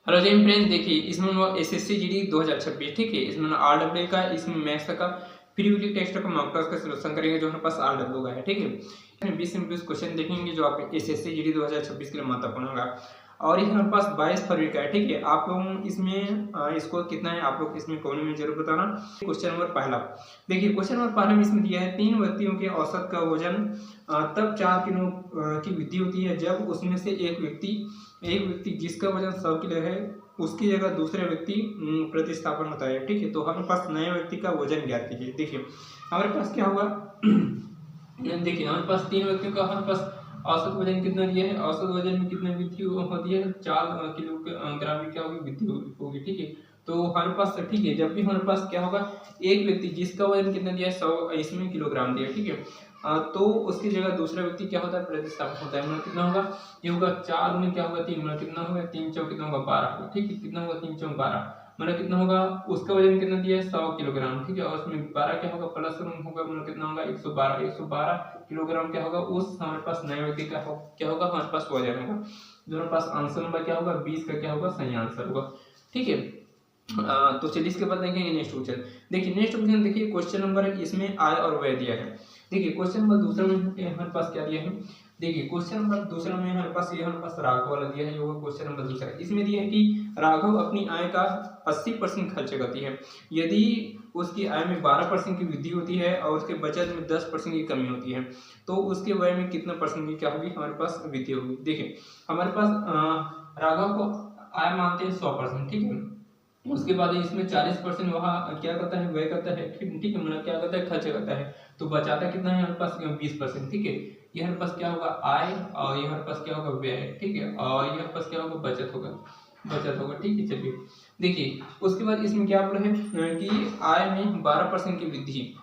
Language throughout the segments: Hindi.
हेलो जी फ्रेंड्स, देखिए इसमें वो एसएससी जीडी 2026 ठीक है। इसमें आरडब्ल्यू का, इसमें मैथ्स का प्रीवियस टेस्ट का मॉक टेस्ट का सॉल्यूशन करेंगे जो हमारे पास आरडब्ल्यू का है ठीक है। 20 से 20 क्वेश्चन देखेंगे जो आपके एसएससी जीडी 2026 के लिए महत्वपूर्ण होगा। और ये हमारे पास 22 फरवरी का है ठीक है। आप लोग इसमें इसको कितना है आप लोग इसमें कमेंट में जरूर बताना। क्वेश्चन नंबर पहला, देखिए क्वेश्चन नंबर पहला में इसमें दिया है 3 व्यक्तियों के औसत का वजन तब 4 किलो की वृद्धि होती है जब उसमें से एक व्यक्ति जिसका वजन 100 किलो है उसकी जगह दूसरे व्यक्ति प्रतिस्थापन होता है ठीक है। तो हमारे पास नए व्यक्ति का वजन ज्ञात कीजिए। देखिए हमारे पास क्या होगा देखिए हमारे पास 3 व्यक्तियों का हमारे पास औसत वजन कितना दिया है। औसत वजन में कितनी वृद्धि होती है 4 किलोग्राम की क्या होगी वृद्धि होगी ठीक है। तो हमारे पास ठीक है, जब भी हमारे पास क्या होगा एक व्यक्ति जिसका वजन कितना दिया है 100 इसमें किलोग्राम दिया है ठीक है। तो उसकी जगह दूसरा व्यक्ति क्या होता है प्रतिस्थापित होता है। मतलब कितना होगा ये होगा 4 में क्या होगा 3 मतलब कितना होगा 3 चौक कितना होगा 12 होगा ठीक है। कितना होगा 3 चौक 12 मतलब कितना होगा उसका वजन कितना दिया है 100 किलोग्राम ठीक है। और उसमें 12 क्या होगा प्लस होगा मतलब कितना होगा 112 किलोग्राम क्या होगा उस हमारे पास नए व्यक्ति का क्या होगा हमारे पास वजन होगा। जो हमारे पास आंसर नंबर क्या होगा 20 का क्या होगा सही आंसर होगा ठीक है। तो चलिए इसके बाद देखेंगे नेक्स्ट क्वेश्चन। देखिए नेक्स्ट क्वेश्चन देखिए क्वेश्चन नंबर इसमें आय और व्यय दिया है। देखिए क्वेश्चन नंबर दूसरा में हमारे पास क्या दिया है। देखिए क्वेश्चन नंबर दूसरा में हमारे पास ये हमारे पास राघव वाला दिया है। जो क्वेश्चन नंबर दूसरा इसमें दिया है कि राघव अपनी आय का 80% खर्च करती है यदि उसकी आय में 12% की वृद्धि होती है और उसके बचत में 10% की कमी होती है तो उसके व्यय में कितना परसेंट की क्या होगी हमारे पास वृद्धि होगी। देखिए हमारे पास राघव को आय मानते हैं 100% ठीक है। उसके बाद इसमें 40% वहाँ क्या करता है व्यय करता है ठीक है। मतलब क्या करता है खर्च करता है तो बचाता कितना है हमारे पास 20% ठीक है। ये हमारे पास क्या होगा आय और ये हमारे पास क्या होगा व्यय ठीक है। और ये हमारे पास क्या होगा बचत होगा ठीक है। चलिए देखिए उसके बाद इसमें क्या बोला है कि आय में 12% की वृद्धि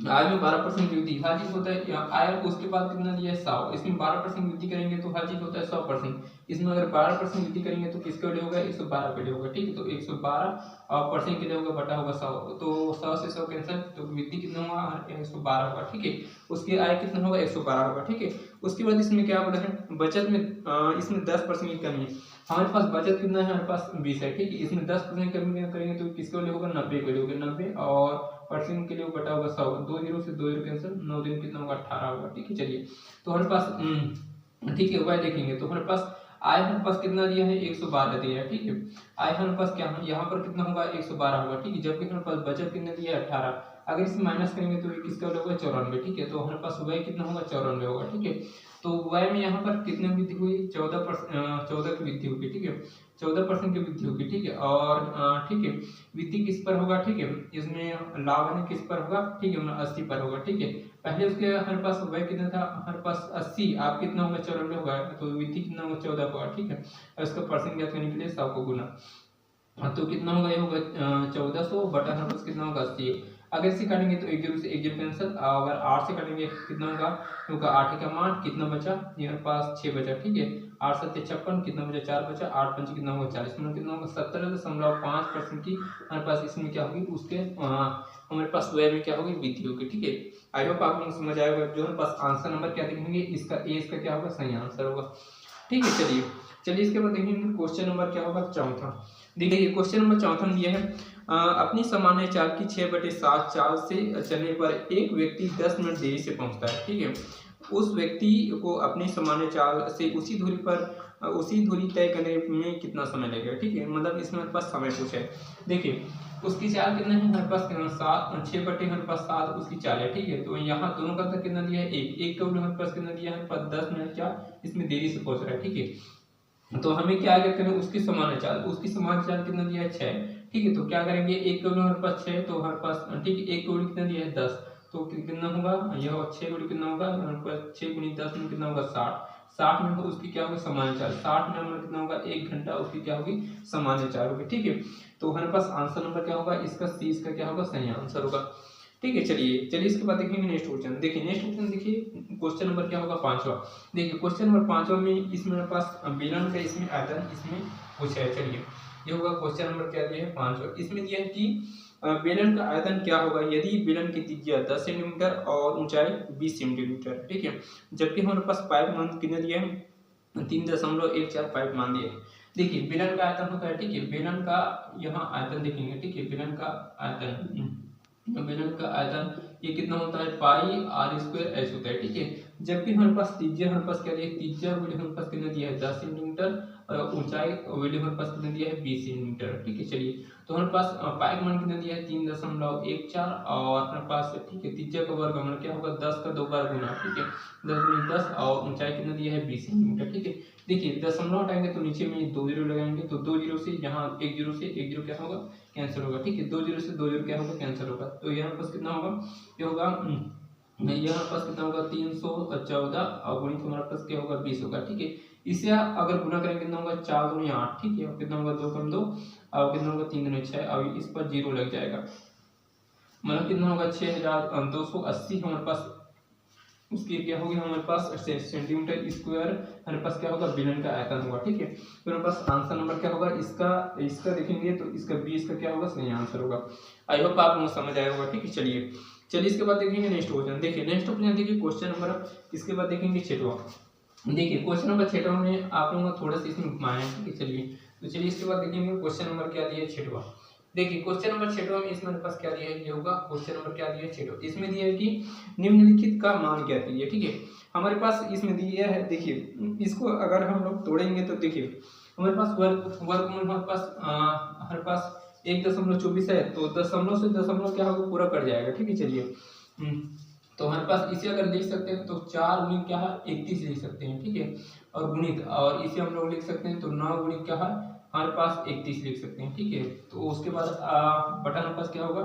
आय में 12% की वृद्धि हर चीज होता है आय उसके बाद कितना दिया है 100 इसमें 12% वृद्धि करेंगे तो हर चीज होता है 100%। इसमें अगर 12% वृद्धि करेंगे तो किसके लिए होगा 112 के लिए होगा ठीक है। तो 112% के लिए होगा बटा होगा 100 तो 100 से 100 कैंसिल तो वृद्धि कितना होगा 112 होगा ठीक है। उसकी आय कितना होगा 112 होगा ठीक है। उसके बाद इसमें क्या बोला है बचत में इसमें 10% की कमी है। हमारे पास बचत कितना है हमारे पास 20 है ठीक है। इसमें 10% कमी करेंगे तो किसके लिए होगा 90 के लिए होगा 90 और परसेंट के लिए बटा होगा 100 2 जीरो से 2 जीरो कैंसिल 9 दिन कितना होगा 18 होगा ठीक है। चलिए तो हमारे पास ठीक है वह देखेंगे तो हमारे पास आय हमारे पास कितना दिया है 112 दिया है ठीक है। आय हमारे पास क्या है यहाँ पर कितना होगा 112 होगा ठीक है। जबकि हमारे पास बचत कितना दिया है 18 अगर इसे माइनस करेंगे तो किसका होगा 94 ठीक है। तो हमारे पास व्यय कितना होगा 94 होगा ठीक है। तो व्यय में यहाँ पर कितने वृद्धि हुई 14 की वृद्धि होगी ठीक है। 14% की वृद्धि होगी ठीक है। और ठीक है वृद्धि किस पर होगा ठीक है। इसमें लाभ है किस पर होगा ठीक है 80 पर होगा ठीक है। पहले उसके हमारे पास व्यय कितना था हमारे पास 80 आप कितना होगा 94 होगा तो वृद्धि कितना होगा 14 होगा ठीक है। और इसका परसेंट ज्ञात करने के लिए 100 को गुना तो कितना होगा ये होगा 1400 बटा हमारे पास कितना होगा 80। अगर इसे काटेंगे तो 1 जीरो से 1 जीरो कैंसिल अगर 8 से काटेंगे कितना होगा 8 का मान कितना बचा ये हमारे पास 6 बचा ठीक है। 8 7 56 कितना बचा 4 बचा 8 5 कितना होगा 40 मतलब कितना होगा 70.5% की हमारे पास इसमें क्या होगी उसके हमारे पास व्यय में क्या होगी वृद्धि होगी ठीक है। आई होप आप लोग समझ आएगा। जो हमारे पास आंसर नंबर क्या देखेंगे इसका क्या होगा सही आंसर होगा ठीक है। चलिए इसके बाद देखेंगे क्वेश्चन नंबर क्या होगा चौथा। देखिए क्वेश्चन नंबर चौथा में दिया है अपनी सामान्य चाल की 6/7 चाल से चलने पर एक व्यक्ति 10 मिनट देरी से पहुंचता है ठीक है। उस व्यक्ति को अपनी सामान्य चाल से उसी दूरी तय करने में कितना समय लगेगा ठीक है। मतलब इसमें हमारे पास समय पूछा है। देखिए उसकी चाल कितना है हमारे पास 6 हमारे पास 7 उसकी चाल है ठीक है। तो यहाँ दोनों का कितना दिया है एक का हमारे पास कितना दिया है 10 मिनट चाल इसमें देरी से पहुंच रहा है ठीक है। तो हमें क्या करें उसकी समान चाल कितना दिया है 6 ठीक है। तो क्या करेंगे एक करोड़ हमारे पास 6 तो हमारे पास ठीक है 1 करोड़ कितना दिया है 10 तो कितना होगा यह 6 करोड़ कितना होगा हमारे पास 6 गुनी 10 में कितना होगा 60 में उसकी क्या होगी सामान्य चाल 60 में हमारा कितना होगा 1 घंटा उसकी क्या होगी सामान्य चाल होगी ठीक है। तो हमारे पास आंसर नंबर क्या होगा इसका सी इसका क्या होगा सही आंसर होगा ठीक है। चलिए इसके बाद देखेंगे नेक्स्ट क्वेश्चन। देखिए नेक्स्ट क्वेश्चन देखिए क्वेश्चन नंबर क्या होगा पांचवा। देखिए क्वेश्चन नंबर पांचवा में इसमें मेरे पास बेलन का इसमें आयतन इसमें पूछा है। चलिए ये होगा क्वेश्चन नंबर क्या दिया है पांचवा। इसमें दिया है कि बेलन का आयतन क्या होगा यदि बेलन की त्रिज्या 10 सेंटीमीटर और ऊंचाई 20 सेंटीमीटर ठीक है। जबकि हमारे पास पाइप मान कितना दिया है 3.145 मान दिए। देखिए बेलन का आयतन होता है, ठीक है, बेलन का यहाँ आयतन देखेंगे, ठीक है, बेलन का आयतन, बेलन का आयतन ये कितना होता है, पाई आर स्क्वायर एच होता है, ठीक है। जबकि हमारे पास त्रिज्या हमारे पास क्या दिया है, त्रिज्या वैल्यू हमारे पास कितना दिया है 10 सेंटीमीटर और ऊंचाई वैल्यू हमारे पास कितना दिया है 20 सेंटीमीटर, ठीक है। चलिए तो हमारे पास पाई का मान कितना दिया है 3.14 और हमारे पास, ठीक है, त्रिज्या का वर्ग मान क्या होगा 10 का 2 बार गुना, ठीक है, 10 गुना 10 और ऊंचाई कितना दिया है 20 सेंटीमीटर, ठीक है। देखिए दशमलव हटाएंगे तो नीचे में 2 जीरो लगाएंगे तो 2 जीरो से यहाँ 1 जीरो से 1 जीरो क्या होगा कैंसिल होगा, ठीक है, 2 जीरो से 2 जीरो क्या होगा कैंसिल होगा। तो यहाँ पास कितना होगा, ये होगा यहाँ पास कितना होगा 314 और गुणित हमारे पास क्या होगा 20 होगा, ठीक है। इसे अगर गुना करेंगे कितना होगा 4 दूनी 8, ठीक है, और कितना होगा 2 कम 2 और कितना होगा 3 दूनी 6 और इस पर जीरो लग जाएगा, मतलब कितना होगा 6280 हमारे पास उसके क्या होगी हमारे पास सेंटीमीटर स्क्वायर हमारे पास क्या होगा बेलन का आयतन होगा, ठीक है। तो हमारे पास आंसर नंबर क्या होगा इसका देखेंगे तो इसका 20 का क्या होगा सही आंसर होगा। आई होप आप लोगों को समझ आया होगा, ठीक है। चलिए इसके बाद देखेंगे नेक्स्ट क्वेश्चन। देखिए नेक्स्ट क्वेश्चन देखिए क्वेश्चन नंबर, इसके बाद देखेंगे छठवां। देखिए क्वेश्चन नंबर छठवां में आप लोगों को थोड़ा सा इसमें घुमाया है, ठीक है। चलिए इसके बाद देखेंगे क्वेश्चन नंबर क्या दिया है छठवां। देखिए क्वेश्चन नंबर 6 में इसमें मेरे पास क्या दिया है, ये होगा क्वेश्चन नंबर क्या दिया है 6, इसमें दिया है कि निम्नलिखित का मान क्या है, ठीक है। हमारे पास इसमें दिया है, देखिए इसको अगर हम लोग तोड़ेंगे तो देखिए हमारे पास वर्गमूल हमारे पास 1.24 है तो दशमलव से दशमलव क्या होगा पूरा कट जाएगा, ठीक है। चलिए तो हमारे पास इसे अगर लिख सकते हैं तो 4 गुणित क्या है 31 लिख सकते हैं, ठीक है, और गुणित और इसे हम लोग लिख सकते हैं तो 9 गुणित क्या है हमारे पास 31 लिख सकते हैं, ठीक है। तो उसके बाद बटा हमारे पास क्या होगा,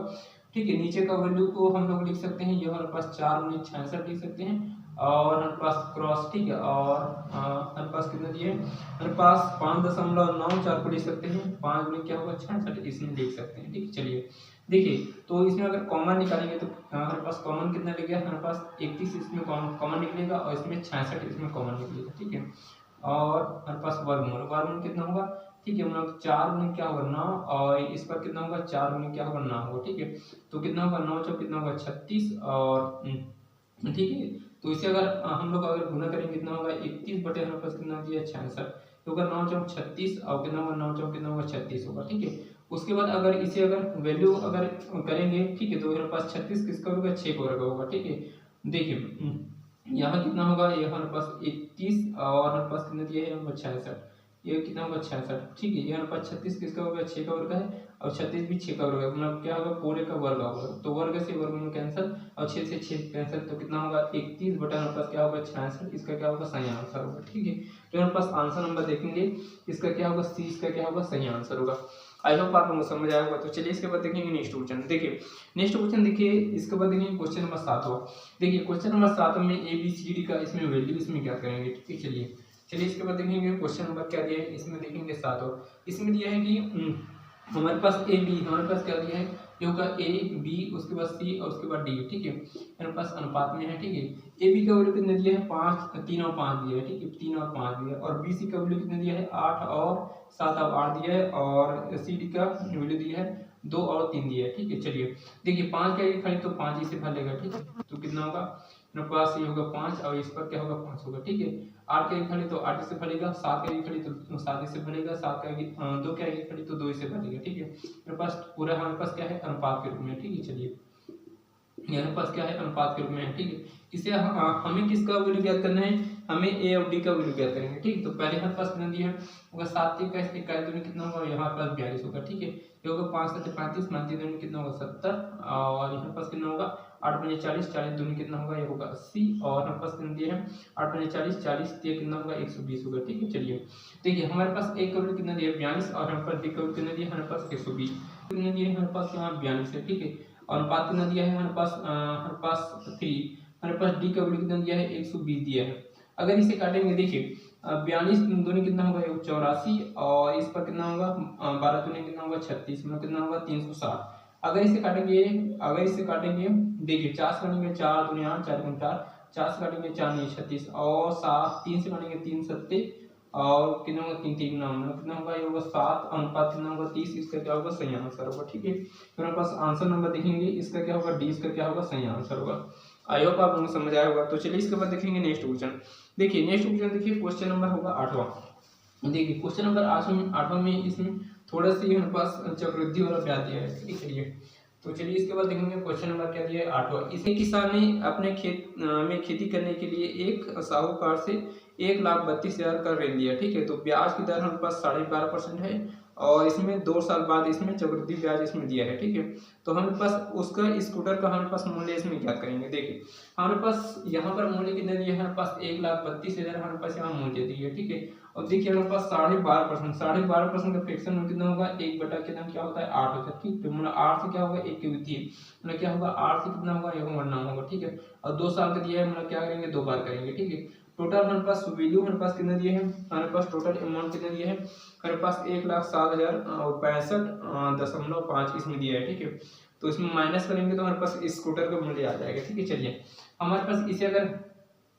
ठीक है, नीचे का वैल्यू को हम लोग लिख सकते हैं, ये हमारे पास 4 गुणित 66 लिख सकते हैं और हमारे पास क्रॉस, ठीक है, और हमारे पास कितना दिए हमारे पास 5.94 को लिख सकते हैं, 5 गुणित क्या होगा 66 इसमें लिख सकते हैं, ठीक है। चलिए देखिए तो इसमें अगर कॉमन निकालेंगे तो हमारे पास कॉमन कितना लगेगा, हमारे पास 31 इसमें कॉमन निकलेगा और इसमें 66 इसमें कॉमन निकलेगा, ठीक है। और हमारे पास वर्गमूल कितना होगा, ठीक है, मतलब 4 गुणित क्या होगा 9 और इस पर कितना होगा 4 गुणित क्या होगा 9 होगा, ठीक है। तो कितना होगा 9 चौक कितना होगा 36 और ठीक है। तो इसे अगर हम लोग अगर गुना करेंगे कितना होगा 31 बटे हमारे पास कितना दिया 66, तो अगर 9 चौक 36 और कितना होगा 9 चौक कितना होगा 36 होगा, ठीक है। उसके बाद अगर इसे अगर वैल्यू अगर करेंगे, ठीक है, तो हमारे पास 36 किसका होगा 6 का वर्ग होगा, ठीक है। देखिए यहाँ कितना होगा, ये हमारे पास 31 और हमारे पास कितना दिया है 66, ये कितना होगा 66, ठीक है। ये हमारे पास 36 किसका होगा 6 का वर्ग है और 36 भी 6 का वर्ग है, मतलब क्या होगा पूरे का वर्ग होगा, तो वर्ग से वर्ग में कैंसिल और 6 से 6 कैंसिल, तो कितना होगा 31 बटा हमारे पास क्या होगा 66, इसका क्या होगा सही आंसर होगा, ठीक है। तो हमारे पास आंसर नंबर देखेंगे इसका क्या होगा सी, इसका क्या होगा सही आंसर होगा। आई होप आप लोगों को समझ आया होगा। तो चलिए इसके बाद देखेंगे नेक्स्ट क्वेश्चन। देखिए नेक्स्ट क्वेश्चन देखिए इसके बाद देखेंगे क्वेश्चन नंबर 7। देखिए क्वेश्चन नंबर 7 में ABCD का इसमें वैल्यू इसमें क्या करेंगे, ठीक है। चलिए इसके बाद देखेंगे क्वेश्चन नंबर क्या दिया है, इसमें देखेंगे 7 इसमें दिया है कि हमारे पास AB हमारे पास क्या दिया है, ये होगा AB उसके बाद C और उसके बाद D, ठीक है, हमारे पास अनुपात में है, ठीक है। AB का वैल्यू कितना दिया है 5 3 और 5 दिया है, ठीक है, 3 और 5 दिया है, और BC का वैल्यू कितना दिया है 8 और 7 और 8 दिया है, और CD का वैल्यू दिया है 2 और 3 दिया है, ठीक है। चलिए देखिए 5 का एक खड़ी तो 5 ही से भरेगा, ठीक है, तो कितना होगा मेरे पास ये होगा 5 और इस पर क्या होगा 5 होगा, ठीक है। 8 का एक खड़ी तो 8 से भरेगा, 7 का एक खड़ी तो 7 से भरेगा, 7 का 2 का एक खड़ी तो 2 से भरेगा, ठीक है। मेरे पास पूरा हमारे पास क्या है अनुपात के रूप में, ठीक है। चलिए यहाँ पास क्या है अनुपात के रूप में है, ठीक है। इसे हमें किसका वैल्यू ज्ञात करना है, हमें A और D का वैल्यू ज्ञात करेंगे, ठीक। तो पहले हमारे पास कितना दिया है होगा 7 का 21 दूनी कितना होगा यहाँ पास 42 होगा, ठीक है। ये होगा 5 7 35 35 दूनी कितना होगा 70 और यहाँ पास कितना होगा 8 5 40 40 दूनी कितना होगा ये होगा 80 और हमारे पास कितना दिया है 8 5 40 40 कितना होगा 120 होगा, ठीक है। चलिए देखिए हमारे पास A का वैल्यू कितना दिया है 42 और हमारे पास D का वैल्यू कितना दिया है हमारे पास 120 कितना दिया है हमारे पास यहाँ 42 है, ठीक है। और अनुपात कितना दिया है हमारे पास 3, हमारे पास D का वैल्यू कितना दिया है 120 दिया है। अगर इसे काटेंगे देखिए 42 दूनी कितना होगा 84 और इस पर कितना होगा 12 दूनी कितना होगा 36 मतलब कितना होगा 360। अगर इसे काटेंगे देखिए 4 से काटेंगे 4 दूनी 8 4 गुना 4 से काटेंगे 4 नहीं 36 और 7 3 से काटेंगे 3 सत्ते और कितना होगा 3 3 कितना होगा ये होगा 7 अनुपात कितना होगा 30, इसका क्या होगा सही आंसर होगा, ठीक है। तो हमारे पास आंसर नंबर देखेंगे इसका क्या होगा D, इसका क्या होगा सही आंसर होगा। आई होप आप लोगों को समझ आया होगा। तो चलिए इसके बाद देखेंगे नेक्स्ट क्वेश्चन। देखिए नेक्स्ट क्वेश्चन देखिए, क्वेश्चन नंबर होगा 8वां। देखिए क्वेश्चन नंबर 8वां में इसमें थोड़ा सी हमारे पास चक्रवृद्धि वाला ब्याज दिया है, ठीक है। चलिए तो चलिए इसके बाद देखेंगे क्वेश्चन नंबर क्या दिया है 8वां। इसे किसान ने अपने खेत में खेती करने के लिए एक साहूकार से 1,32,000 का ऋण लिया, ठीक है। तो ब्याज की दर हमारे पास 12.5% है और इसमें 2 साल बाद इसमें चक्रवृद्धि ब्याज इसमें दिया है, ठीक है। तो हमारे पास उसका स्कूटर का हमारे पास मूल्य इसमें ज्ञात करेंगे। देखिए हमारे पास यहाँ पर मूल्य कितना दिया है, हमारे पास 1,32,000 हमारे पास यहाँ मूल्य दिया है, ठीक है। और देखिए हमारे पास 12.5% 12.5% का फ्रैक्शन में कितना होगा, 1 बटा कितना क्या होता है 8 होता है, ठीक। तो मतलब 8 से क्या होगा 1 की वृद्धि, मतलब क्या होगा 8 से कितना होगा 9 होगा, ठीक है। और 2 साल का दिया है, मतलब क्या करेंगे 2 बार करेंगे, ठीक है। टोटल हमारे पास वैल्यू हमारे पास कितना दिया है, हमारे पास टोटल अमाउंट कितना दिया है, हमारे पास 1,07,065 इसमें दिया है, ठीक है। तो इसमें माइनस करेंगे तो हमारे पास स्कूटर का मूल्य आ जाएगा, ठीक है। चलिए हमारे पास इसे अगर,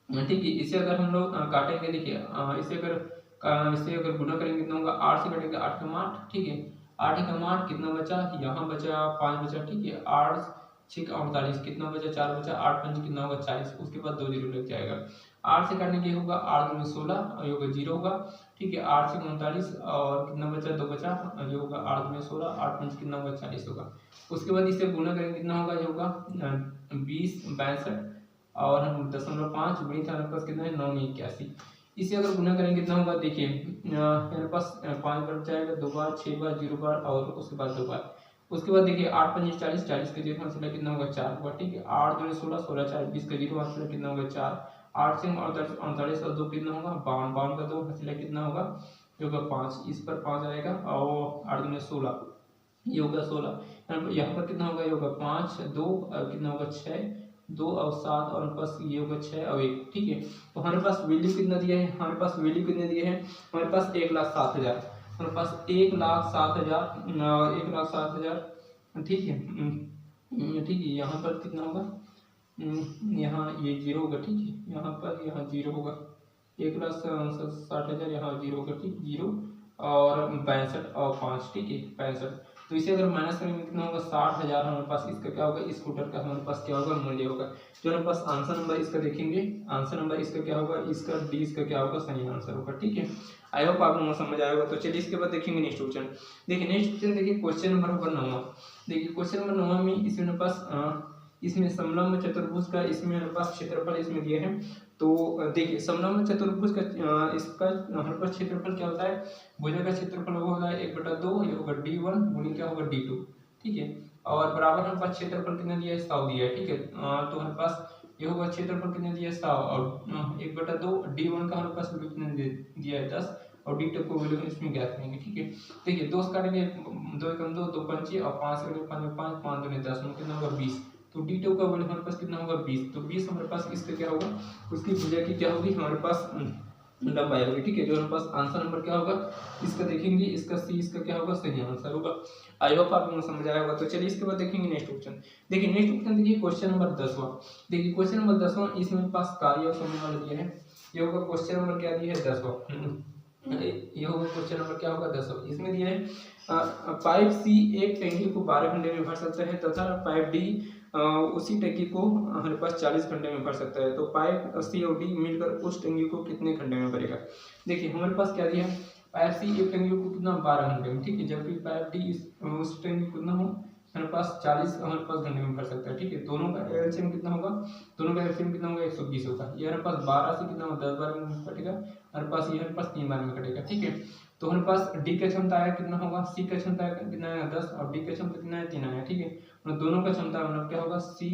ठीक है, इसे अगर हम लोग काटेंगे, देखिए इसे अगर गुना करेंगे कितना होगा, 8 से कटेंगे 8 का 8, ठीक है। 8 का 8 कितना बचा, यहाँ बचा 5 बचा, ठीक है। 8 6 48 कितना बचा 4 बचा, 8 5 कितना होगा 40, उसके बाद 2 जीरो लग जाएगा। 8 से काटने के होगा 8 में 16 और ये होगा 0 होगा, ठीक है। 8 से 39 और कितना बचा 2 बचा, ये होगा 8 में 16 8 5 कितना होगा 40 होगा। उसके बाद इसे गुना करेंगे कितना होगा, ये होगा 20 62 और हम 0.5 गुणित हमारे पास कितना है 9 में 81। इसे अगर गुना करेंगे कितना होगा, देखिए मेरे पास 5 बार जाएगा, 2 बार 6 बार 0 बार और उसके बाद 2 बार। उसके बाद देखिए 8 5 40 40 का 0 हासिल कितना होगा 4 होगा, ठीक है। 8 2 16 16 4 20 का 0 हासिल कितना होगा 4। 8 से 38 और 2 कितना होगा 52 52 का 2 हासिल कितना होगा, ये होगा 5, इस पर 5 आएगा और 8 2 16 ये होगा 16। यहाँ पर कितना होगा, ये होगा 5 2 और कितना होगा 6 2 और 7 और पास ये होगा 6 और 1, ठीक है। तो हमारे पास वैल्यू कितना दिया है, हमारे पास वैल्यू कितने दिए हैं, हमारे पास 1,07,000, हमारे पास 1,07,000 1,07,000, ठीक है। ठीक है, यहाँ पर कितना होगा, यहाँ ये 0 होगा, ठीक है। यहाँ पर यहाँ 0 होगा, 1,60,000 यहाँ 0 होगा, ठीक 0 और 62 और 5, ठीक है 65। तो इसे अगर माइनस करेंगे कितना होगा 60,000 हमारे पास इसका क्या होगा, स्कूटर का हमारे पास क्या होगा मूल्य होगा। जो हमारे पास आंसर नंबर इसका देखेंगे, आंसर नंबर इसका क्या होगा, इसका डी इसका क्या होगा सही आंसर होगा, ठीक है। आई होप आप लोगों को समझ आएगा। तो चलिए इसके बाद देखेंगे नेक्स्ट क्वेश्चन। देखिए नेक्स्ट क्वेश्चन देखिए क्वेश्चन नंबर होगा 9वां। देखिए क्वेश्चन नंबर 9वां में इसमें हमारे पास इसमें समलंब चतुर्भुज का इसमें हमारे पास क्षेत्रफल इसमें दिया है। तो देखिए समलंब चतुर्भुज का इसका हमारे पास क्षेत्रफल क्या होता है, भुजा का क्षेत्रफल वो होगा 1/2, ये होगा d1 गुणित क्या होगा d2, ठीक है। और बराबर हमारे पास क्षेत्रफल कितना दिया है 100 दिया है, ठीक है। तो हमारे पास ये होगा क्षेत्रफल कितना दिया है 100 और 1/2 d1 का हमारे पास वैल्यू कितना दिया है 10 और d2 को वैल्यू इसमें ज्ञात करेंगे, ठीक है। देखिए 2 काटेंगे 2 एकम 2 2 पंचे और 5 करेंगे 5 5 5 2 10 कितना होगा 20। तो d2 का वैल्यू हमारे पास कितना होगा 20। तो 20 हमारे पास इसका क्या होगा, उसकी भुजा की क्या होगी हमारे पास लंबाई होगी, ठीक है। जो हमारे पास आंसर नंबर क्या होगा इसका देखेंगे, इसका सी इसका क्या होगा सही आंसर होगा। आई होप आप लोगों को समझ आया होगा। तो चलिए इसके बाद देखेंगे नेक्स्ट क्वेश्चन। देखिए नेक्स्ट क्वेश्चन देखिए क्वेश्चन नंबर 10वां। देखिए क्वेश्चन नंबर 10वां इसमें मेरे पास कार्य और समय वाला दिया है। ये होगा क्वेश्चन नंबर क्या दिया है 10वां। ये होगा क्वेश्चन नंबर क्या होगा 10वां। इसमें दिया है पाइप सी एक टैंकी को 12 घंटे में भर सकता है तथा पाइप डी उसी टैंकी को हमारे पास 40 घंटे में भर सकता है। तो पाइप सी और डी मिलकर उस टैंकी को कितने घंटे में भरेगा। देखिए हमारे पास क्या दिया है, पाइप सी एक टैंकी को कितना 12 घंटे में, ठीक है। जबकि पाइप डी उस टैंकी को कितना हो हमारे पास 40 हमारे पास घंटे में भर सकता है, ठीक है। दोनों का एलसीएम कितना होगा, दोनों का एलसीएम कितना होगा 120 होगा। ये हमारे पास 12 से कितना होगा 10 बार में कटेगा, हमारे पास ये हमारे पास 3 बार में कटेगा, ठीक है। तो हमारे पास डी का क्षमता आया कितना होगा, सी का क्षमता कितना है 10 और डी का क्षमता कितना है 3 आया, ठीक है। मतलब दोनों का क्षमता मतलब क्या होगा सी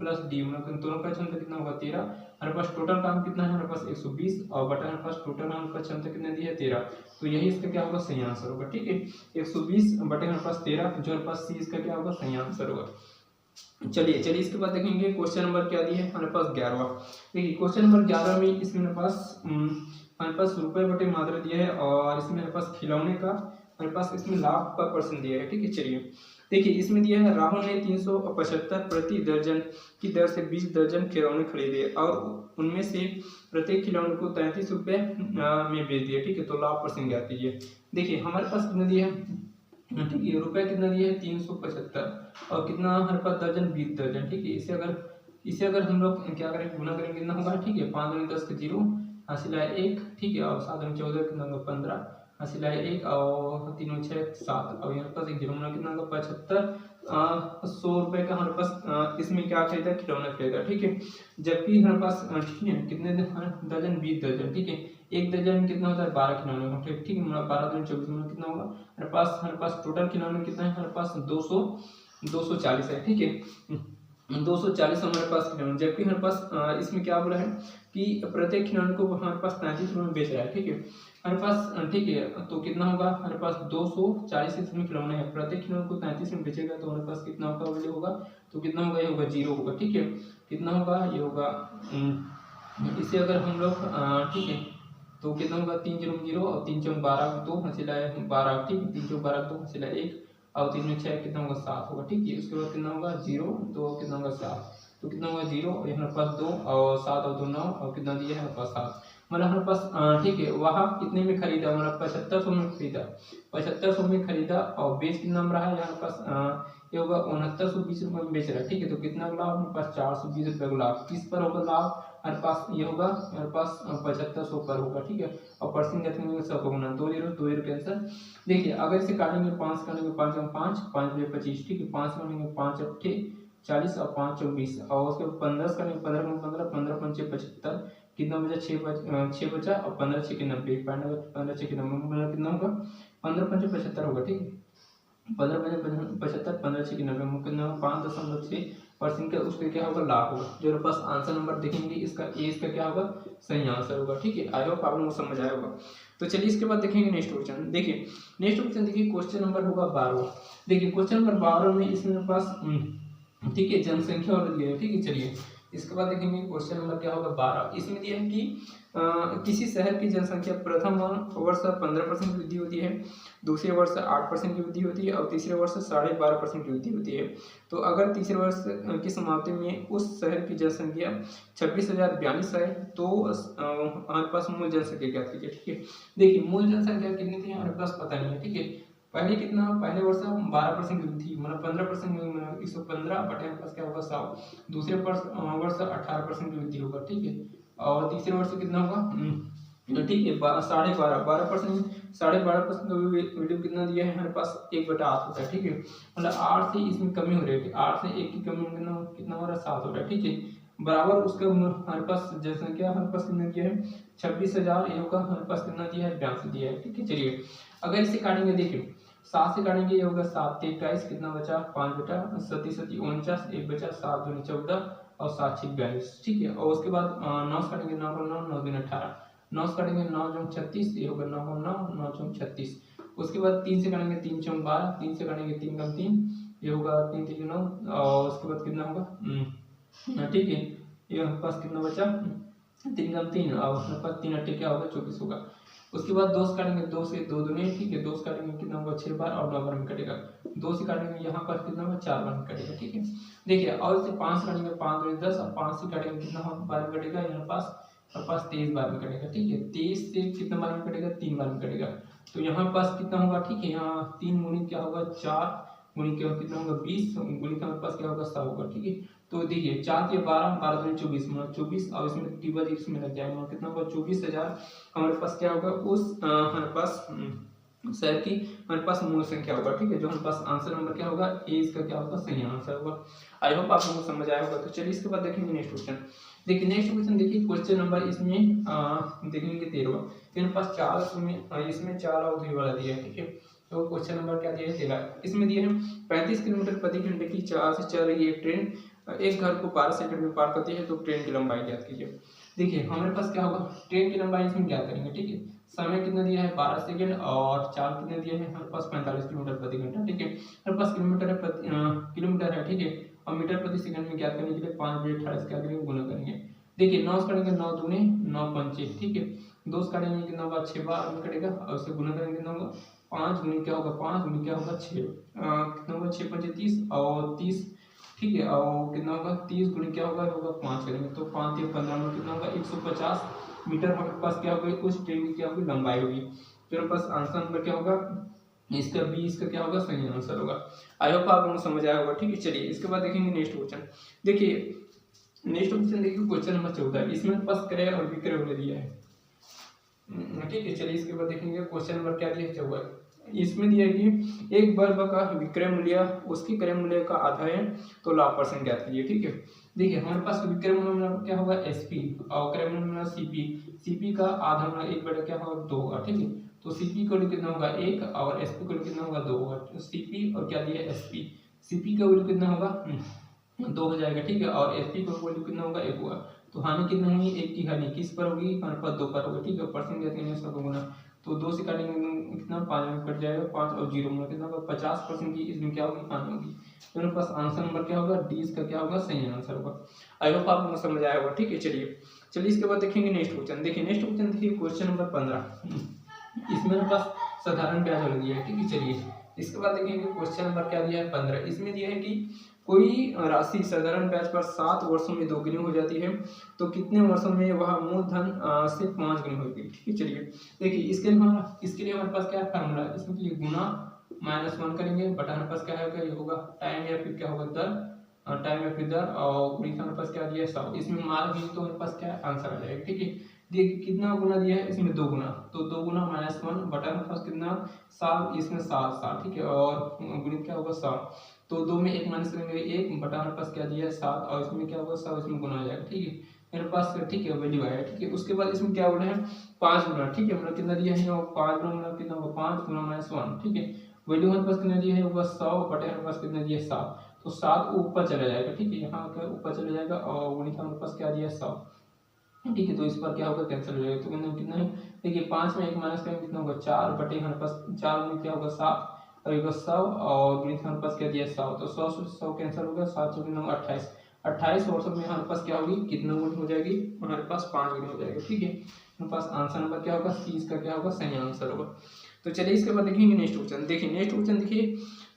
प्लस डी, मतलब दोनों का क्षमता कितना होगा 13। हमारे पास टोटल काम कितना है हमारे पास 120 और बटा हमारे पास टोटल हमारे पास क्षमता कितना दी है 13। तो यही इसका क्या होगा सही आंसर होगा, ठीक है। 120 बटे हमारे पास 13 जो हमारे पास सी इसका क्या होगा सही आंसर होगा। चलिए इसके बाद देखेंगे क्वेश्चन नंबर क्या दिया है हमारे पास 11वां। देखिए क्वेश्चन नंबर 11 में इसमें हमारे पास रुपए बटे मात्रा दिया है और इसमें हमारे पास खिलौने का हमारे पास इसमें लाभ का % दिया है, ठीक है। चलिए देखिए इसमें दिया है राहुल ने 375 प्रति दर्जन की दर से 20 दर्जन खिलौने खरीदे और उनमें से प्रत्येक खिलौने को 33 रुपये में बेच दिया, ठीक है। तो लाभ % ज्ञात कीजिए। देखिए हमारे पास कितना दिया है, ठीक है, रुपये कितना दिया है 375 और कितना हमारे पास दर्जन 20 दर्जन, ठीक है। इसे अगर इसे अगर हम लोग क्या करेंगे, गुना करेंगे कितना होगा, ठीक है, 5 दूनी 10 के 0, हासिल आए 1, ठीक है, और 7 दूनी 14 कितना होगा 15, हासिल आए 1, और 3 6 7, और यहाँ पास एक 0 होना कितना होगा 75। 100 रुपए का हमारे पास इसमें क्या खरीदा, खिलौना खरीदा, ठीक है। जबकि हमारे पास ठीक है कितने दर्जन, 20 दर्जन, ठीक है, एक दर्जन में कितना होता है 12 खिलौने का, ठीक है, 12 दूनी 24 में कितना होगा हमारे पास टोटल खिलौने कितना है, हमारे पास 240 है, ठीक है, 240 हमारे पास खिलौने। जबकि हमारे पास इसमें क्या बोला है कि प्रत्येक खिलौने को हमारे पास 33 रुपये में बेच रहा है, ठीक है, हमारे पास ठीक है, तो कितना होगा हमारे पास 240 इसमें खिलौने हैं, प्रत्येक खिलौने को 33 में बेचेगा तो हमारे पास कितना होगा वैल्यू होगा, तो कितना होगा, ये होगा 0 होगा, ठीक है, कितना होगा, ये होगा इसे अगर हम लोग ठीक है, तो कितना होगा 3 0 0 और 3 4 12 2 हंसिला 12, ठीक है, 3 4 12 2 हंसिला 1, और 3 में 6 कितना होगा 7 होगा, ठीक है, उसके बाद कितना होगा 0 2 कितना होगा 7, तो कितना होगा 0 और हमारे पास 2 और 7 और 2 9, और कितना दिया है हमारे पास 7, मतलब हमारे पास ठीक है, वहाँ कितने में खरीदा, हमारा 7500 में खरीदा, 7500 में खरीदा, और बेच कितना में रहा है यहाँ पास ये होगा 6920 रुपये में बेच रहा है, ठीक है, तो कितना लाभ हमारे पास 420 रुपये का लाभ, किस पर होगा लाभ, हमारे पास ये होगा हमारे पास 7500 पर होगा, ठीक है, और परसेंट रखेंगे 100 को गुना 2 0 कैंसर। देखिए अगर इसे काटेंगे 5 काटेंगे 5 5 5 25, ठीक है, 5 काटेंगे 5 8 40 और 5 24, और उसके 15 करेंगे 15 15 15 5 75, कितना बचा 6 बचा, और 15 6 90, 15 6 90 कितना होगा 15 5 75 होगा, ठीक है, 15 5 75 15 6 90 कितना 5.6% का उसका क्या होगा लाभ होगा। जो हमारे पास आंसर नंबर देखेंगे इसका ए, इसका क्या होगा सही आंसर होगा, ठीक है, आई होप आप लोगों को समझ आया होगा। तो चलिए इसके बाद देखेंगे नेक्स्ट क्वेश्चन। देखिए नेक्स्ट क्वेश्चन देखिए क्वेश्चन नंबर होगा 12। देखिए क्वेश्चन नंबर 12 में इसमें मेरे पास ठीक है जनसंख्या और दिया है, ठीक है, चलिए इसके बाद देखेंगे क्वेश्चन नंबर क्या होगा 12। इसमें दिया है कि किसी शहर की जनसंख्या प्रथम वर्ष 15% वृद्धि होती है, दूसरे वर्ष 8% की वृद्धि होती है, और तीसरे वर्ष 12.5% की वृद्धि होती है। तो अगर तीसरे वर्ष की समाप्ति में उस शहर की जनसंख्या 26,042 है तो हमारे पास मूल जनसंख्या क्या कीजिए, ठीक है। देखिए मूल जनसंख्या कितनी थी हमारे पास पता नहीं है, ठीक है, पहले कितना, पहले वर्ष 12% की वृद्धि मतलब 15% 115 बटे हमारे पास क्या होगा 100, दूसरे वर्ष 18% की वृद्धि होगा, ठीक है, और तीसरे वर्ष कितना होगा ठीक है 12% 12.5% का वैल्यू कितना दिया है हमारे पास 1/8 होता है, ठीक है, मतलब 8 से इसमें कमी हो रही है, 8 से 1 की कमी कितना हो रहा है 7 हो रहा है, ठीक है, बराबर उसका हमारे पास जनसंख्या हमारे पास कितना दिया है 26,000, ये होगा हमारे पास कितना दिया है 82 दिया है, ठीक है। चलिए अगर इसे काटेंगे देखिए 7 से काटेंगे ये होगा 7 से 21 कितना बचा 5 बटा 7 7 49 1 बचा 7 दूनी 14 और 7 6 42, ठीक है, और उसके बाद 9 से काटेंगे 9 को 9 9 दूनी 18, 9 से काटेंगे 9 9 36 ये होगा 9 को 9 9 9 36, उसके बाद 3 से काटेंगे 3 4 12, 3 से काटेंगे 3 कम 3 ये होगा 3 3 9, और उसके बाद कितना होगा ठीक है, ये हमारे पास कितना बचा 3 कम 3 और हमारे पास 3 अट्ठे क्या होगा 24 होगा। उसके बाद 2 से काटेंगे 2 से 2 दूनी, ठीक है, 2 से काटेंगे कितना होगा 6 बार और 9 बार में कटेगा, 2 से काटेंगे यहाँ पर कितना होगा 4 बार में कटेगा, ठीक है। देखिए और इसे 5 से काटेंगे 5 दूनी 10 और 5 से काटेंगे कितना बार में कटेगा यहाँ पास 23 बार में कटेगा, ठीक है, 23 से कितना बार में कटेगा 3 बार में कटेगा, तो यहाँ पास कितना होगा, ठीक है, यहाँ 3 गुनी क्या होगा 4 गुनी क्या कितना होगा 20 गुनी का हमारे पास क्या होगा 100 होगा, ठीक है। तो देखिए 4 के 12 12 दूनी 24 मतलब 24 और इसमें टिबल इसमें लग जाएगा कितना होगा 24,000 हमारे पास क्या होगा उस हमारे पास शहर की हमारे पास मूल संख्या होगा, ठीक है, जो हमारे पास आंसर नंबर क्या होगा ए, इसका क्या होगा सही आंसर होगा। आई होप आप लोगों को समझ आया होगा। तो चलिए इसके बाद देखेंगे नेक्स्ट क्वेश्चन। देखिए नेक्स्ट क्वेश्चन देखिए क्वेश्चन नंबर इसमें देखेंगे 13 मेरे पास 4 इसमें 4 अवधि वाला दिया है, ठीक है, तो क्वेश्चन नंबर क्या दिया है 13 इसमें दिया है 35 किलोमीटर प्रति घंटे की 4 से चल रही है ट्रेन एक घर को 12 सेकंड में पार करती है, तो ट्रेन की लंबाई ज्ञात कीजिए। देखिए हमारे पास क्या होगा ट्रेन की लंबाई इसमें ज्ञात करेंगे, ठीक है, समय कितना दिया है 12 सेकंड और चाल कितने दिया है हमारे पास 45 किलोमीटर प्रति घंटा, ठीक है, हमारे पास किलोमीटर है, ठीक है, और मीटर प्रति सेकंड में ज्ञात करने के लिए 5/28 क्या करेंगे गुना करेंगे। देखिए 9 से करेंगे 9 दूनी 9 पंचे, ठीक है, 2 से करेंगे कितना होगा 6 बार में कटेगा और उससे गुना करेंगे कितना होगा 5 गुनी क्या होगा 5 गुनी क्या होगा 6 कितना होगा 6 पंचे 30 और 30, ठीक है, और कितना होगा 30 गुनी क्या होगा 5 करेंगे तो 5 3 15 में कितना होगा 150 मीटर हमारे पास क्या होगी उस ट्रेन की क्या होगी लंबाई होगी। तो हमारे पास आंसर नंबर क्या होगा इसका बी, इसका क्या होगा सही आंसर होगा। आई होप आप लोगों को समझ आया होगा, ठीक है। चलिए इसके बाद देखेंगे नेक्स्ट क्वेश्चन। देखिए नेक्स्ट ऑप्शन देखिए क्वेश्चन नंबर 14, इसमें हमारे पास क्रय और विक्रय मूल्य दिया है। ठीक है, चलिए इसके बाद देखेंगे क्वेश्चन नंबर क्या दिया है 14। इसमें दिया है कि एक बल्ब का विक्रय मूल्य उसकी क्रय मूल्य का आधा है, तो लाभ परसेंट ज्ञात कीजिए। ठीक है, देखिए हमारे पास विक्रय मूल्य क्या होगा एसपी और क्रय मूल्य सीपी। सीपी का आधा मूल्य 1 क्या होगा 2 होगा। ठीक है, तो सीपी का वैल्यू कितना होगा 1 और एसपी का वैल्यू कितना होगा 2 होगा। तो सीपी और क्या दिया एसपी, सीपी का वैल्यू कितना होगा 2 हो जाएगा। ठीक है, और एसपी का वैल्यू कितना होगा 1 होगा। तो हानि कितनी होगी, 1 की हानि किस पर होगी, हमारे पास 2 पर होगी। ठीक है, परसेंट देते हैं इसका 2 गुना, तो 2 से काटेंगे कितना 5 में कट जाएगा, 5 और 0 में कितना होगा 50% की इसमें क्या होगी हानि होगी। तो मेरे पास आंसर नंबर क्या होगा डी, इसका क्या होगा सही आंसर होगा। आई होप आपको समझ आया होगा। ठीक है, चलिए इसके बाद देखेंगे नेक्स्ट क्वेश्चन। देखिए नेक्स्ट क्वेश्चन देखिए क्वेश्चन नंबर 15, इसमें मेरे पास साधारण ब्याज वाला दिया है। ठीक है, चलिए इसके बाद देखेंगे क्वेश्चन नंबर क्या दिया है 15। इसमें दिया है कि कोई राशि साधारण ब्याज पर 7 वर्षों में दोगुनी हो जाती है, तो कितने वर्षों में वह मूलधन से 5 गुनी होगी। ठीक है, चलिए देखिए इसके लिए हमारे पास क्या है फार्मूला, इसमें लिए गुना -1 करेंगे, बटा हमारे पास क्या है ये होगा टाइम या फिर क्या होगा दर, टाइम या फिर दर, और गुणित हमारे पास क्या दिया है 100। इसमें मान भी तो हमारे पास क्या आंसर आ जाएगा। ठीक है, देखिए कितना गुना दिया है इसमें 2 गुना, तो 2 गुना -1 बटा हमारे पास कितना 7, इसमें 7। ठीक है, और गुणित क्या होगा 100, तो 2 में 1 माइनस करेंगे 1 बटा हमारे पास क्या दिया है 7, और इसमें क्या होगा 100 इसमें गुना आ जाएगा। ठीक है, मेरे पास ठीक है वैल्यू आया। ठीक है, उसके बाद इसमें क्या बोला है 5 गुना। ठीक है, मतलब कितना दिया है 5 गुना कितना होगा 5 गुना -1। ठीक है, वैल्यू हमारे पास कितना दिया है होगा 100 बटे हमारे पास कितना दिया है 7, तो 7 ऊपर चला जाएगा। ठीक है, यहाँ क्या ऊपर चला जाएगा, और गुणित हमारे पास क्या दिया है 100। ठीक है, तो इस पर क्या होगा कैंसिल हो जाएगा, तो कितना है देखिए 5 में 1 माइनस करेंगे कितना होगा 4 बटे हमारे पास 4 में क्या होगा 7 और 100, और गुणित हमारे पास क्या दिया 100, तो 100 से 100 कैंसिल होगा, 7 से कितना होगा 28। 28 वर्षों में हमारे पास क्या होगी कितना गुनी हो जाएगी, हमारे पास 5 गुनी हो जाएगी। ठीक है, हमारे पास आंसर नंबर क्या होगा सी, इसका क्या होगा सही आंसर होगा। तो चलिए इसके बाद देखेंगे नेक्स्ट क्वेश्चन। देखिए नेक्स्ट क्वेश्चन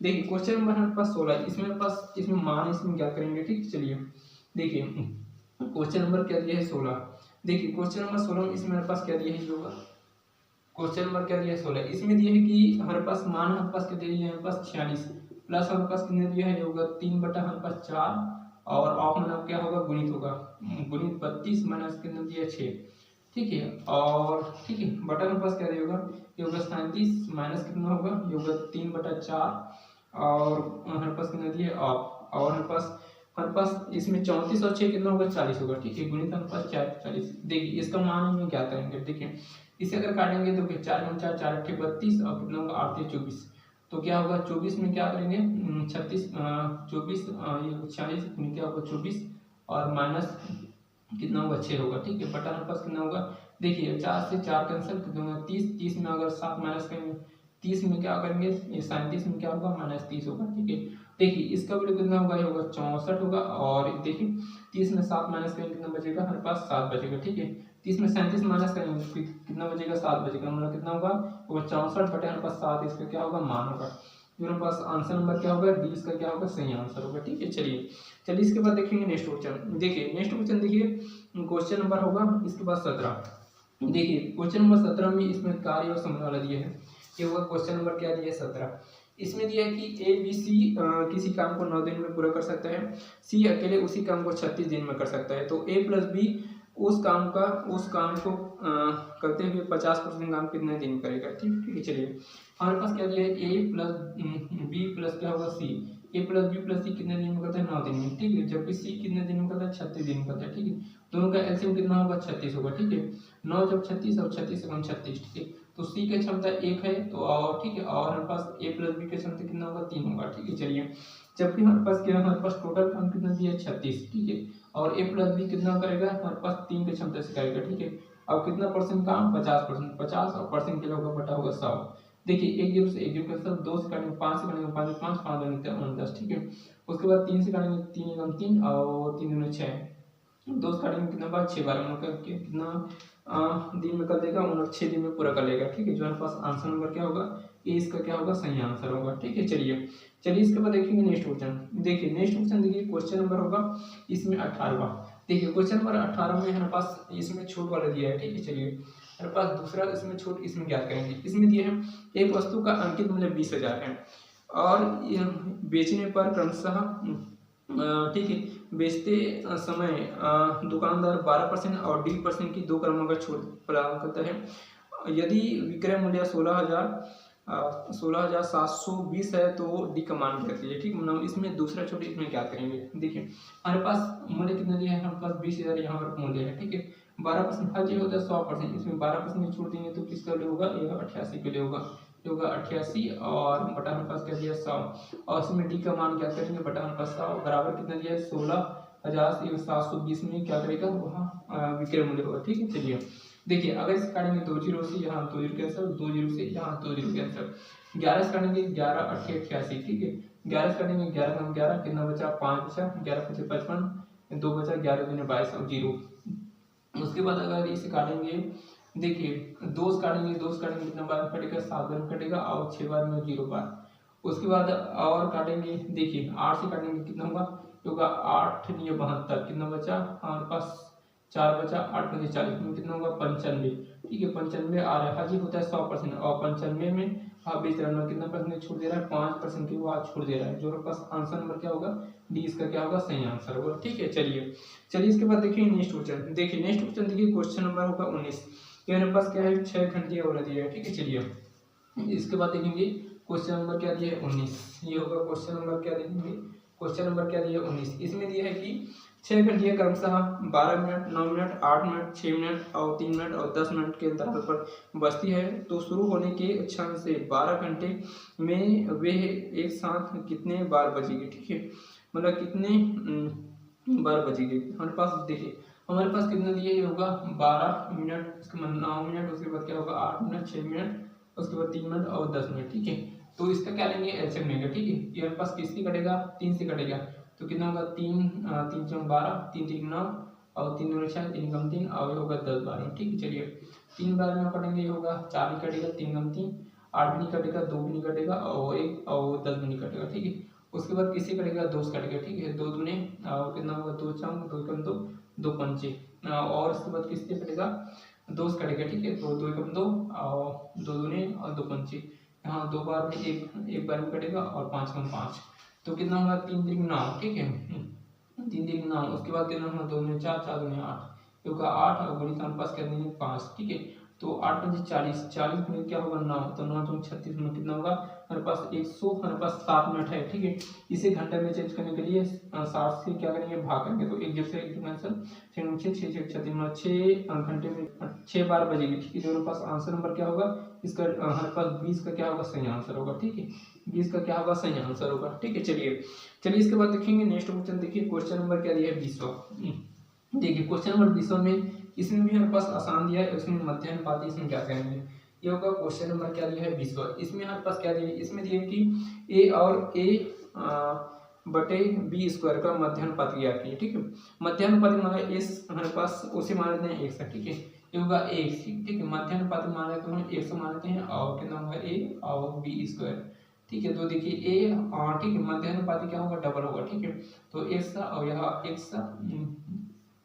देखिए क्वेश्चन नंबर हमारे पास 16, इसमें हमारे पास इसमें मान इसमें क्या करेंगे। ठीक, चलिए देखिए क्वेश्चन नंबर क्या दिया है 16। देखिए क्वेश्चन नंबर 16 इसमें हमारे पास क्या दिया है होगा, क्वेश्चन नंबर क्या दिया है 16, इसमें दिया है कि हमारे पास मान हमारे पास क्या दिया है हमारे पास 46 प्लस हमारे पास कितने दिया है होगा 3 बटा हमारे पास 4, और ऑफ मतलब क्या होगा गुणित होगा, गुणित 32 माइनस कितना दिया 6। ठीक है, और ठीक है बटा हमारे पास क्या दिया होगा ये होगा 37 माइनस कितना होगा ये होगा 3 बटा 4, और हमारे पास कितना दिया ऑफ, और हमारे पास इसमें 34 और 6 कितना होगा 40 होगा। ठीक है, गुणित हमारे पास 40। देखिए इसका मान हम क्या करेंगे, देखिए इसे अगर काटेंगे तो 4 गुना 4 4 8 32, और कितना होगा 8 24, तो क्या होगा 24 में क्या करेंगे 36 24 ये 40 क्या होगा 24, और माइनस कितना होगा 6 होगा। ठीक है, बटा हमारे पास कितना होगा देखिए 4 से 4 कैंसिल कितना होगा 30, 30 में अगर 7 माइनस करेंगे 30 में क्या करेंगे ये 37 में क्या होगा -30 होगा। ठीक है, देखिए इसका वैल्यू कितना होगा ये होगा 64 होगा, और देखिए 30 में 7 माइनस करेंगे कितना बचेगा हमारे पास 7 बचेगा। ठीक है, 30 में 37 माइनस करेंगे फिर कितना बचेगा 7 बचेगा, मतलब कितना होगा वो 64 बटे हमारे पास 7, इसका क्या होगा मान होगा। मेरे पास आंसर नंबर क्या होगा डी, इसका क्या होगा सही आंसर होगा। ठीक है, चलिए इसके बाद देखेंगे नेक्स्ट क्वेश्चन। देखिए नेक्स्ट क्वेश्चन देखिए क्वेश्चन नंबर होगा इसके बाद 17। देखिए क्वेश्चन नंबर 17 में इसमें कार्य और समय वाला दिया है, ये होगा क्वेश्चन नंबर क्या दिया है 17। इसमें दिया है कि ए बी सी किसी काम को 9 दिन में पूरा कर सकता है, सी अकेले उसी काम को 36 दिन में कर सकता है, तो ए प्लस बी उस काम को करते हुए 50% काम कितने दिन करेगा। ठीक है, चलिए हमारे पास क्या दिया है ए प्लस बी प्लस क्या होगा सी, ए प्लस बी प्लस सी कितने दिन में करता है 9 दिन में। ठीक है, जबकि सी कितने दिन में करता है 36 दिन में करता है। ठीक है, दोनों का एलसीएम कितना होगा 36 होगा। ठीक है, 9 जब 36 और 36 से 36। ठीक है, तो सी की क्षमता 1 है, तो और ठीक है, और हमारे पास ए प्लस बी की क्षमता कितना होगा 3 होगा। ठीक है, चलिए जबकि हमारे पास क्या है हमारे पास टोटल काम कितना दिया है 36। ठीक है, और ए प्लस बी कितना करेगा हमारे पास 3 की क्षमता से करेगा। ठीक है, अब कितना परसेंट काम 50%, 50 और परसेंट के होगा बटा होगा 100। देखिए 1 0 से 1 0 कैंसिल, 2 से काटेंगे 5 से काटेंगे 5 5 5 2 10। ठीक है, उसके बाद 3 से काटेंगे 3 एकम 3 और 3 दूनी 6, 2 से काटेंगे कितना बार 6 12 मतलब कितना दिन में कर देगा 6 दिन में पूरा कर लेगा। ठीक है, जो हमारे पास आंसर नंबर क्या होगा ये इसका क्या होगा सही आंसर होगा। ठीक है, चलिए इसके बाद देखेंगे नेक्स्ट क्वेश्चन। देखिए नेक्स्ट क्वेश्चन देखिए क्वेश्चन नंबर होगा इसमें 18वां। देखिए क्वेश्चन नंबर 18 में हमारे पास इसमें छूट वाला दिया है। ठीक है, चलिए हमारे पास दूसरा इसमें छूट इसमें क्या करेंगे, इसमें दिया है एक वस्तु का अंकित मूल्य 20,000 है और बेचने पर क्रमशः ठीक है, बेचते समय दुकानदार 12% और D% की 2 क्रमों का छूट प्रदान करता है। यदि विक्रय मूल्य 16,720 है तो डी का मान क्या है, ठीक, मतलब इसमें दूसरा छूट इसमें क्या करेंगे। देखिए हमारे पास मूल्य कितना दिया है, हमारे पास 20,000 यहाँ पर मूल्य है, ठीक है। 12% हर चीज होता है 100%, इसमें 12% छूट देंगे तो किसका लिए होगा, ये 88 के लिए होगा 88 और बटा हमारे पास क्या दिया 100 और इसमें डी का मान क्या करेंगे, बटा हमारे पास 100 बराबर कितना दिया है 16,720 में क्या करेगा वहाँ विक्रय मूल्य होगा, ठीक है। चलिए देखिए अगर इसे काटेंगे 2 जीरो से यहाँ 2 जीरो कैंसिल, 2 जीरो से यहाँ 2 जीरो कैंसिल, 11 से काटेंगे 11 8 88, ठीक है। 11 से काटेंगे 11 कम 11 कितना बचा 5 बचा, 11 5 55, 2 बचा 11 दूनी 22 और 0। उसके बाद अगर इसे काटेंगे, देखिए 2 से काटेंगे कितना बार कटेगा 7 बार कटेगा और 6 बार में 0 बार। उसके बाद और काटेंगे, देखिए 8 से काटेंगे कितना होगा 8 नहीं 72 कितना बचा हमारे पास 4 बचा 8 5 40 में कितना होगा 95, ठीक है। 95 आ रहा है, हाजी होता है 100% और 95 में आप बेच रहे हो कितना परसेंट छूट दे रहा है 5% की वो आज छूट दे रहा है, जो हमारे पास आंसर नंबर क्या होगा डी, इसका क्या होगा सही आंसर होगा, ठीक है। चलिए इसके बाद देखिए नेक्स्ट क्वेश्चन, देखिए क्वेश्चन नंबर होगा 19। ये हमारे पास क्या है 6 घंटे और दिया है, ठीक है। चलिए इसके बाद देखेंगे क्वेश्चन नंबर क्या दिया है 19, ये होगा क्वेश्चन नंबर क्या देखेंगे, क्वेश्चन नंबर क्या दिया है 19। इसमें दिया है कि 6 घंटियाँ क्रमशः 12 मिनट 9 मिनट 8 मिनट 6 मिनट और 3 मिनट और 10 मिनट के अंतराल पर बजती है, तो शुरू होने के क्षण से 12 घंटे में वे एक साथ कितने बार बजेगी, ठीक है। मतलब कितने बार बजेगी हमारे पास, देखिए हमारे पास कितना दिया ये होगा 12 मिनट, उसके बाद 9 मिनट, उसके बाद क्या होगा 8 मिनट 6 मिनट, उसके बाद 3 मिनट और 10 मिनट, ठीक है। तो इसका क्या लेंगे एलसीएम लेंगे, ठीक है। ये हमारे पास किससे कटेगा 3 से कटेगा, तो कितना होगा 3 3 4 12 3 3 9 और 3 2 6 3 कम 3 और होगा 10 बार में, ठीक है। चलिए 3 बार में कटेंगे, ये होगा 4 भी कटेगा 3 कम 3 8 भी नहीं कटेगा 2 भी नहीं कटेगा और 1 और 10 भी नहीं कटेगा, ठीक है। उसके बाद किससे कटेगा 2 से कटेगा, ठीक है। 2 दूने और कितना होगा 2 4 2 कम 2 2 पंचे और उसके बाद किससे कटेगा 2 से कटेगा, ठीक है। तो 2 कम 2 और 2 दूने और 2 पंचे, यहाँ 2 बार में एक बार में कटेगा और 5 कम 5, तो कितना होगा 3 3 9, ठीक है। 3 3 9, उसके बाद कितना होगा 2 में 4 4 में 8, ये होगा 8 और गणित हमारे पास क्या देंगे 5, ठीक है। तो 8 5 40 40 में क्या होगा 9, तो 9 2 36 में कितना होगा हमारे पास 100, हमारे पास 7 मिनट है, ठीक है। इसे घंटे में चेंज करने के लिए 60 से क्या करेंगे भाग करेंगे, तो 1 जब से 1 कैंसिल 6 6 6 6 36 6 घंटे में 6 बार बजेगी, ठीक है। जो हमारे पास आंसर नंबर क्या होगा इसका हमारे पास 20 का क्या होगा सही आंसर होगा, ठीक है। 20 का क्या होगा सही आंसर होगा, ठीक है। चलिए इसके बाद देखेंगे नेक्स्ट क्वेश्चन, देखिए क्वेश्चन नंबर क्या दिया है 20वां। देखिए क्वेश्चन नंबर 20वां में इसमें भी हमारे पास आसान दिया है, उसमें मध्यानुपाती इसमें क्या करेंगे, ये होगा क्वेश्चन नंबर क्या दिया है 20वां। इसमें हमारे पास क्या दिया है, इसमें दिया है कि ए और ए बटे बी स्क्वायर का मध्यानुपाती ज्ञात कीजिए, ठीक है। मध्यानुपाती मतलब एस हमारे पास उसे मान लेते हैं 1 ठीक है, ये होगा 1, ठीक है। मध्यानुपाती मान लेते हैं 1 मान लेते हैं और कितना होगा ए और बी स्क्वायर, ठीक है। तो देखिए ए ठीक है, मध्यानुपाती क्या होगा डबल होगा, ठीक है। तो एक्स और यहाँ एक्स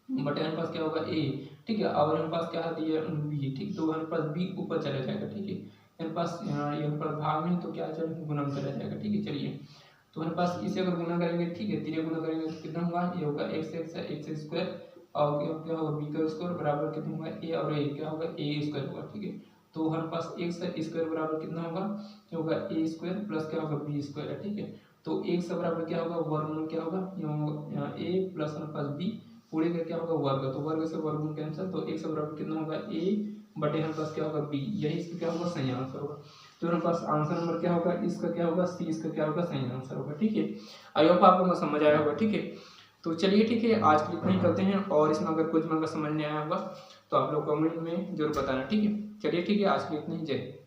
बटे हमारे पास क्या होगा ए, ठीक है। और हमारे पास क्या दिया बी, ठीक, तो हमारे पास बी ऊपर चला जाएगा, ठीक है। हमारे पास यहाँ पर भाग में तो क्या चलेगा गुना में चला जाएगा, ठीक है। चलिए तो हमारे पास इसे अगर गुना करेंगे, ठीक है, तीन गुना करेंगे तो कितना होगा, ये होगा एक्स स्क्वायर और क्या होगा बी का स्क्वायर बराबर कितना होगा ए और ए क्या होगा ए स्क्वायर होगा, ठीक है। तो हमारे पास एक्स स्क्वायर बराबर कितना होगा, ये होगा ए स्क्वायर प्लस क्या होगा बी स्क्वायर है, ठीक है। तो एक से बराबर क्या होगा वर्गमूल क्या होगा, यहाँ ए प्लस हमारे पास बी पूरे का क्या होगा वर्ग, तो वर्ग से वर्गमूल कैंसिल, तो एक से बराबर कितना होगा ए बटे हमारे पास क्या होगा बी, यही इसका क्या होगा सही आंसर होगा। तो हमारे पास आंसर नंबर क्या होगा, इसका क्या होगा सी, इसका क्या होगा सही आंसर होगा, ठीक है। आई होप आप लोगों को समझ आया होगा, ठीक है। तो चलिए ठीक है, आज के लिए इतना ही करते हैं, और इसमें अगर कुछ में अगर समझ नहीं आया होगा तो आप लोग कमेंट में जरूर बताना, ठीक है। चलिए ठीक है, आज के लिए इतना ही, जय।